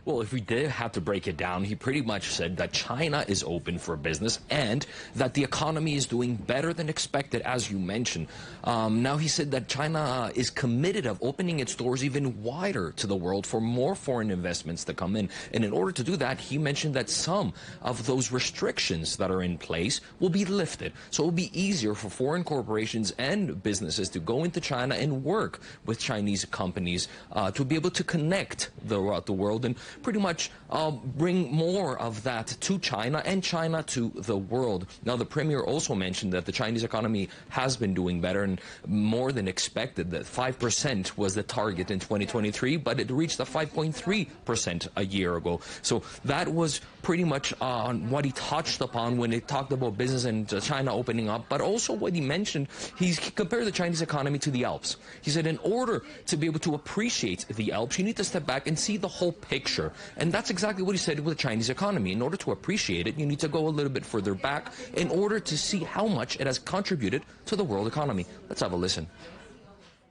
Well, if we did have to break it down, he pretty much said that China is open for business and that the economy is doing better than expected, as you mentioned. Now, he said that China is committed of opening its doors even wider to the world for more foreign investments to come in. And in order to do that, he mentioned that some of those restrictions that are in place will be lifted. So it will be easier for foreign corporations and businesses to go into China and work with Chinese companies to be able to connect throughout the world and pretty much bring more of that to China and China to the world. Now, the premier also mentioned that the Chinese economy has been doing better and more than expected, that 5% was the target in 2023, but it reached a 5.3% a year ago. So that was pretty much what he touched upon when he talked about business and China opening up, but also what he mentioned, he compared the Chinese economy to the Alps. He said in order to be able to appreciate the Alps, you need to step back and see the whole picture. And that's exactly what he said with the Chinese economy. In order to appreciate it, you need to go a little bit further back in order to see how much it has contributed to the world economy. Let's have a listen.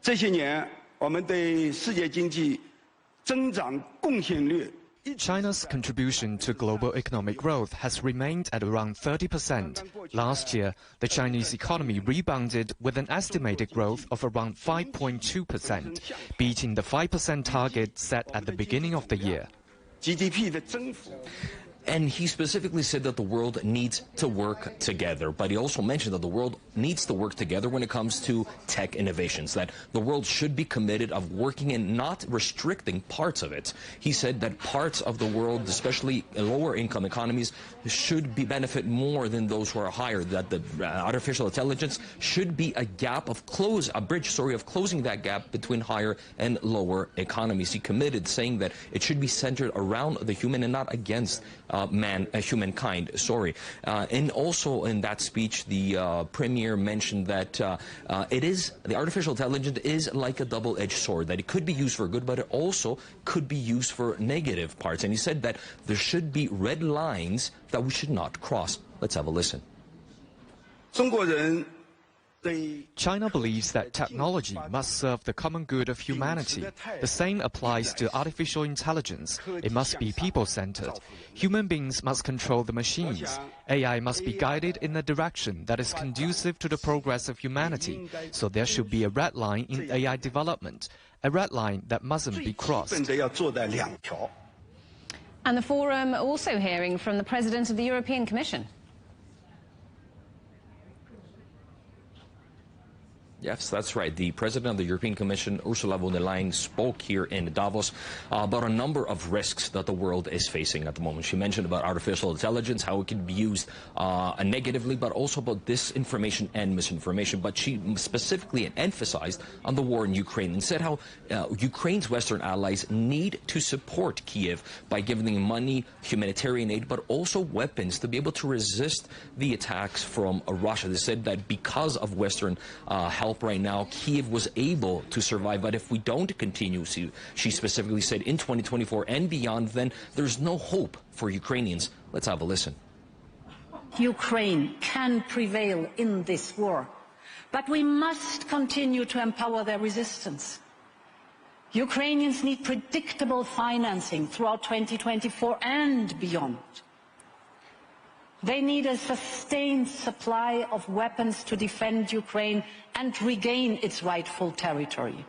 这些年，我们对世界经济增长贡献率 China's contribution to global economic growth has remained at around 30%. Last year, the Chinese economy rebounded with an estimated growth of around 5.2%, beating the 5% target set at the beginning of the year. GDP 的增幅。 And he specifically said that the world needs to work together. But he also mentioned that the world needs to work together when it comes to tech innovations, that the world should be committed of working and not restricting parts of it. He said that parts of the world, especially lower income economies, should be benefit more than those who are higher, that the artificial intelligence should be a bridge of closing that gap between higher and lower economies. He committed, saying that it should be centered around the human and not against humankind. And also in that speech, the premier mentioned that the artificial intelligence is like a double-edged sword, that it could be used for good, but it also could be used for negative parts. And he said that there should be red lines that we should not cross. Let's have a listen. 中国人 China believes that technology must serve the common good of humanity. The same applies to artificial intelligence. It must be people-centered. Human beings must control the machines. AI must be guided in a direction that is conducive to the progress of humanity. So there should be a red line in AI development, a red line that mustn't be crossed. And the forum also hearing from the President of the European Commission. Yes, that's right. The President of the European Commission, Ursula von der Leyen, spoke here in Davos about a number of risks that the world is facing at the moment. She mentioned about artificial intelligence, how it can be used negatively, but also about disinformation and misinformation. But she specifically emphasized on the war in Ukraine and said how Ukraine's Western allies need to support Kiev by giving them money, humanitarian aid, but also weapons to be able to resist the attacks from Russia. They said that because of Western help right now, Kiev was able to survive. But if we don't continue, she specifically said, in 2024 and beyond, then there's no hope for Ukrainians. Let's have a listen. Ukraine can prevail in this war, but we must continue to empower their resistance. Ukrainians need predictable financing throughout 2024 and beyond. They need a sustained supply of weapons to defend Ukraine and regain its rightful territory.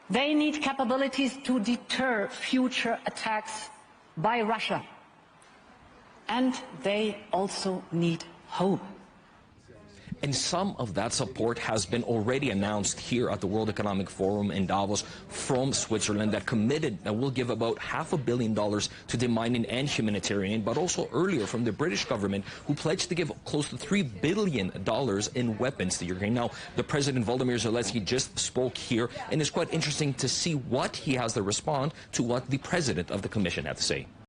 They need capabilities to deter future attacks by Russia. And they also need hope. And some of that support has been already announced here at the World Economic Forum in Davos from Switzerland, that committed that will give about $500 million to demining and humanitarian, but also earlier from the British government, who pledged to give close to $3 billion in weapons to Ukraine. Now, the President Volodymyr Zelensky just spoke here, and it's quite interesting to see what he has to respond to what the President of the Commission had to say.